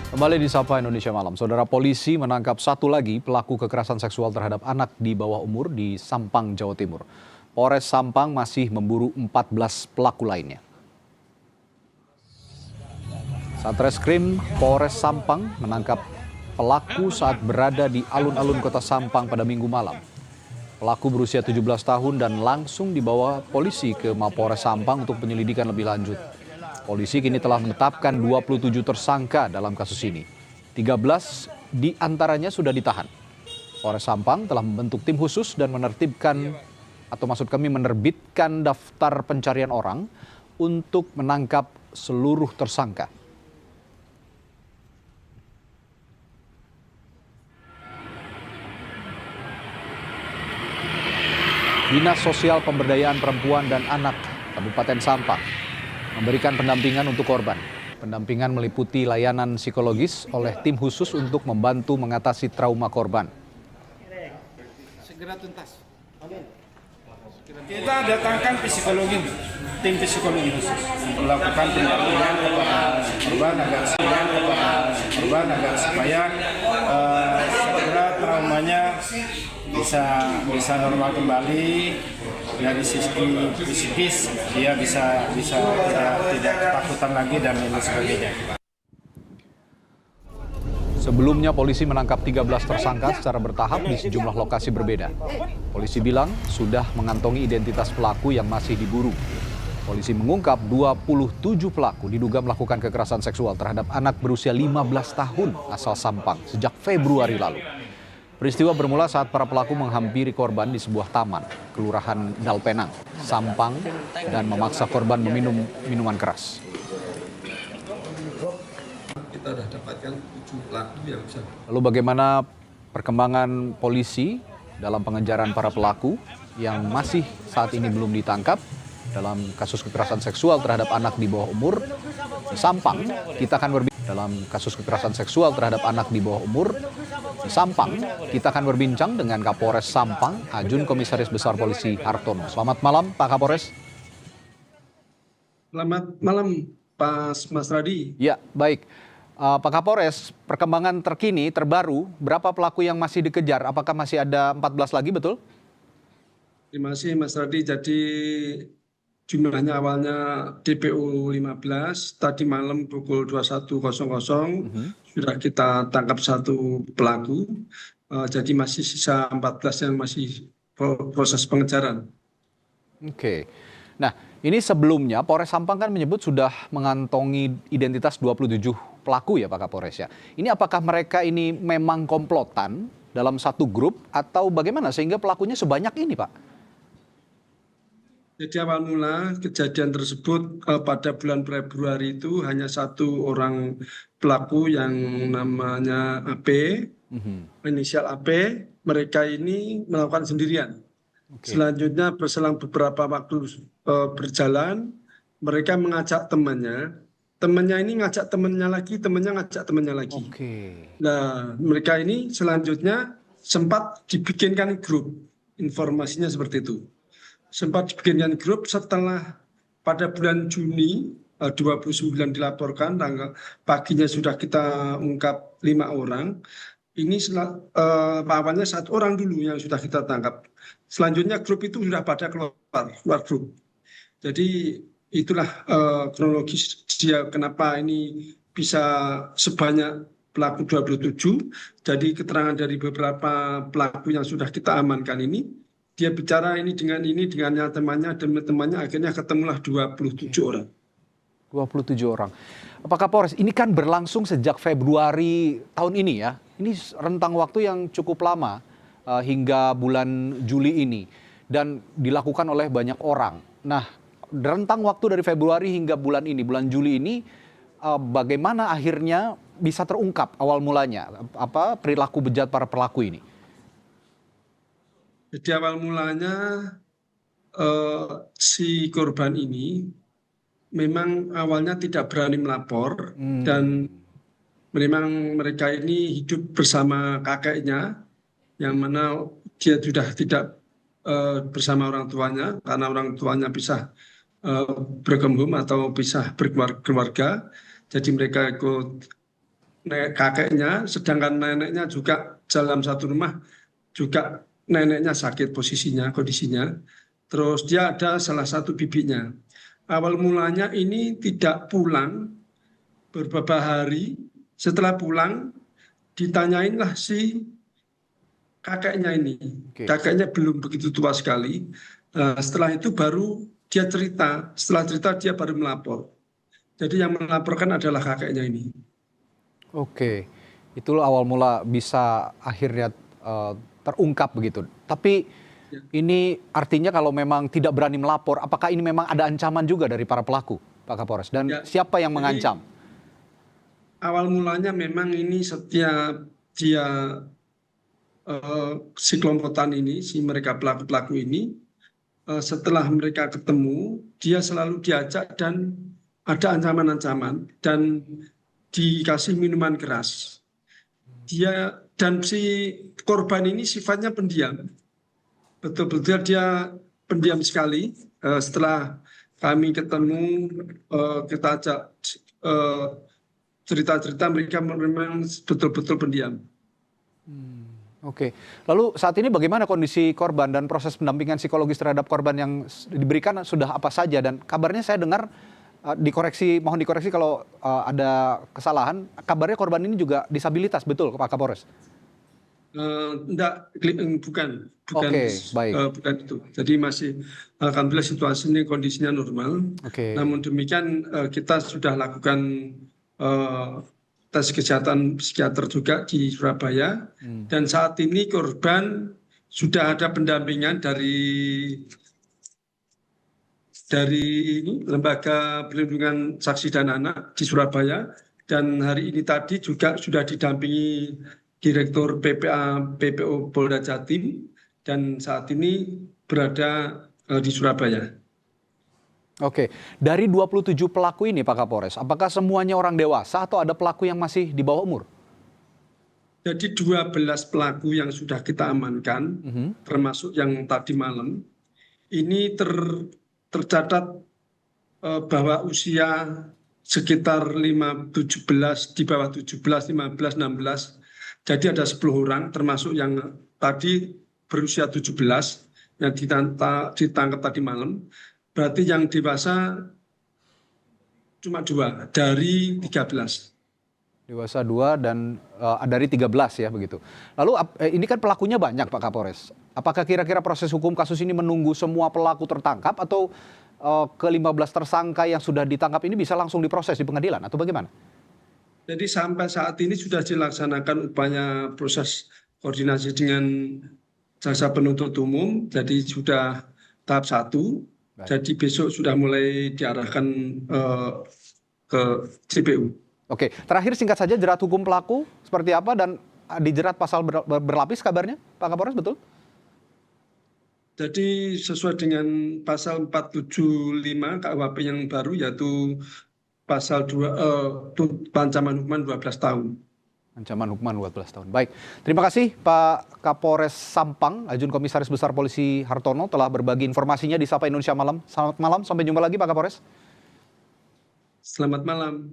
Kembali di Sapa Indonesia Malam, Saudara, polisi menangkap satu lagi pelaku kekerasan seksual terhadap anak di bawah umur di Sampang, Jawa Timur. Polres Sampang masih memburu 14 pelaku lainnya. Satreskrim Polres Sampang menangkap pelaku saat berada di alun-alun kota Sampang pada Minggu malam. Pelaku berusia 17 tahun dan langsung dibawa polisi ke Mapolres Sampang untuk penyelidikan lebih lanjut. Polisi kini telah menetapkan 27 tersangka dalam kasus ini. 13 diantaranya sudah ditahan. Polres Sampang telah membentuk tim khusus dan menerbitkan daftar pencarian orang untuk menangkap seluruh tersangka. Dinas Sosial Pemberdayaan Perempuan dan Anak Kabupaten Sampang memberikan pendampingan untuk korban. Pendampingan meliputi layanan psikologis oleh tim khusus untuk membantu mengatasi trauma korban. Segera tuntas. Kita datangkan tim psikologi khusus untuk melakukan pendampingan kepada korban agar supaya segera traumanya bisa normal kembali. Dari sisi psikis dia bisa tidak ketakutan lagi dan lain sebagainya. Sebelumnya polisi menangkap 13 tersangka secara bertahap di sejumlah lokasi berbeda. Polisi bilang sudah mengantongi identitas pelaku yang masih diburu. Polisi mengungkap 27 pelaku diduga melakukan kekerasan seksual terhadap anak berusia 15 tahun asal Sampang sejak Februari lalu. Peristiwa bermula saat para pelaku menghampiri korban di sebuah taman, Kelurahan Dalpenang, Sampang, dan memaksa korban meminum minuman keras. Kita sudah dapatkan 7 pelaku yang bisa. Lalu bagaimana perkembangan polisi dalam pengejaran para pelaku yang masih saat ini belum ditangkap dalam kasus kekerasan seksual terhadap anak di bawah umur di Sampang? Kita akan berbincang dengan Kapolres Sampang, Ajun Komisaris Besar Polisi Hartono. Selamat malam, Pak Kapolres. Selamat malam, Pak Mas Radi. Ya, baik. Pak Kapolres, perkembangan terkini, terbaru, berapa pelaku yang masih dikejar? Apakah masih ada 14 lagi, betul? Terima kasih, Mas Radi. Jadi jumlahnya awalnya DPO 15, tadi malam pukul 21.00 sudah kita tangkap satu pelaku, jadi masih sisa 14 yang masih proses pengejaran. Oke. Nah, ini sebelumnya Polres Sampang kan menyebut sudah mengantongi identitas 27 pelaku ya Pak Kapolres ya. Ini apakah mereka ini memang komplotan dalam satu grup atau bagaimana sehingga pelakunya sebanyak ini Pak? Jadi awal mula kejadian tersebut pada bulan Februari itu hanya satu orang pelaku yang namanya AP, inisial AP, mereka ini melakukan sendirian. Okay. Selanjutnya berselang beberapa waktu berjalan, mereka mengajak temannya ini ngajak temannya lagi. Okay. Nah, mereka ini selanjutnya sempat dibikinkan grup, informasinya seperti itu. Sempat dibikinkan grup setelah pada bulan Juni 29 dilaporkan, paginya sudah kita ungkap 5 orang. Ini awalnya 1 orang dulu yang sudah kita tangkap. Selanjutnya grup itu sudah pada keluar grup. Jadi itulah kronologis dia kenapa ini bisa sebanyak pelaku 27. Jadi keterangan dari beberapa pelaku yang sudah kita amankan ini, dia bicara ini dengan temannya akhirnya ketemulah 27 orang. 27 orang. Pak Kapolres, ini kan berlangsung sejak Februari tahun ini ya. Ini rentang waktu yang cukup lama hingga bulan Juli ini. Dan dilakukan oleh banyak orang. Nah, rentang waktu dari Februari hingga bulan Juli ini, bagaimana akhirnya bisa terungkap awal mulanya? Perilaku bejat para pelaku ini? Jadi awal mulanya si korban ini memang awalnya tidak berani melapor dan memang mereka ini hidup bersama kakeknya yang mana dia sudah tidak bersama orang tuanya karena orang tuanya pisah berkembang atau pisah berkeluarga. Jadi mereka ikut kakeknya, sedangkan neneknya juga dalam satu rumah, juga neneknya sakit posisinya, kondisinya. Terus dia ada salah satu bibinya. Awal mulanya ini tidak pulang beberapa hari, setelah pulang ditanyainlah si kakeknya ini. Oke. Kakeknya belum begitu tua sekali. Setelah itu baru dia cerita, setelah cerita dia baru melapor. Jadi yang melaporkan adalah kakeknya ini. Oke, itulah awal mula bisa akhirnya terungkap begitu. Tapi ini artinya kalau memang tidak berani melapor, apakah ini memang ada ancaman juga dari para pelaku, Pak Kapolres? Dan Ya, siapa yang jadi mengancam? awal mulanya memang ini setiap dia si kelompokan ini, si mereka pelaku-pelaku ini, setelah mereka ketemu, dia selalu diajak dan ada ancaman-ancaman dan dikasih minuman keras. Dia dan si korban ini sifatnya pendiam. Betul-betul dia pendiam sekali. Setelah kami ketemu, kita ajak cerita-cerita, mereka memang betul-betul pendiam. Oke, lalu saat ini bagaimana kondisi korban dan proses pendampingan psikologis terhadap korban yang diberikan sudah apa saja? Dan kabarnya saya dengar mohon dikoreksi kalau ada kesalahan, kabarnya korban ini juga disabilitas, betul Pak Kapolres? Enggak, bukan Oke, baik. bukan itu. Jadi masih alhamdulillah situasinya kondisinya normal. Oke. Namun demikian kita sudah lakukan tes kesehatan psikiater juga di Surabaya dan saat ini korban sudah ada pendampingan dari ini, Lembaga Perlindungan Saksi dan Anak di Surabaya, dan hari ini tadi juga sudah didampingi Direktur PPO Polda Jatim dan saat ini berada di Surabaya. Oke, dari 27 pelaku ini Pak Kapolres, apakah semuanya orang dewasa atau ada pelaku yang masih di bawah umur? Jadi 12 pelaku yang sudah kita amankan, termasuk yang tadi malam, ini tercatat bahwa usia sekitar 17 di bawah 17, 15, 16. Jadi ada 10 orang, termasuk yang tadi berusia 17 yang ditangkap tadi malam. Berarti yang dewasa cuma 2 dari 13. Dewasa 2 dan dari 13 ya begitu. Lalu ini kan pelakunya banyak Pak Kapolres. Apakah kira-kira proses hukum kasus ini menunggu semua pelaku tertangkap atau ke-15 tersangka yang sudah ditangkap ini bisa langsung diproses di pengadilan atau bagaimana? Jadi sampai saat ini sudah dilaksanakan upaya proses koordinasi dengan jaksa penuntut umum. Jadi sudah tahap 1. Jadi besok sudah mulai diarahkan ke CPU. Oke, terakhir singkat saja jerat hukum pelaku seperti apa dan dijerat pasal berlapis kabarnya Pak Kapolres, betul? Jadi sesuai dengan pasal 475 KUHP yang baru yaitu pasal ancaman hukuman 12 tahun. Ancaman hukuman 12 tahun. Baik, terima kasih Pak Kapolres Sampang, Ajun Komisaris Besar Polisi Hartono telah berbagi informasinya di Sapa Indonesia Malam. Selamat malam, sampai jumpa lagi Pak Kapolres. Selamat malam.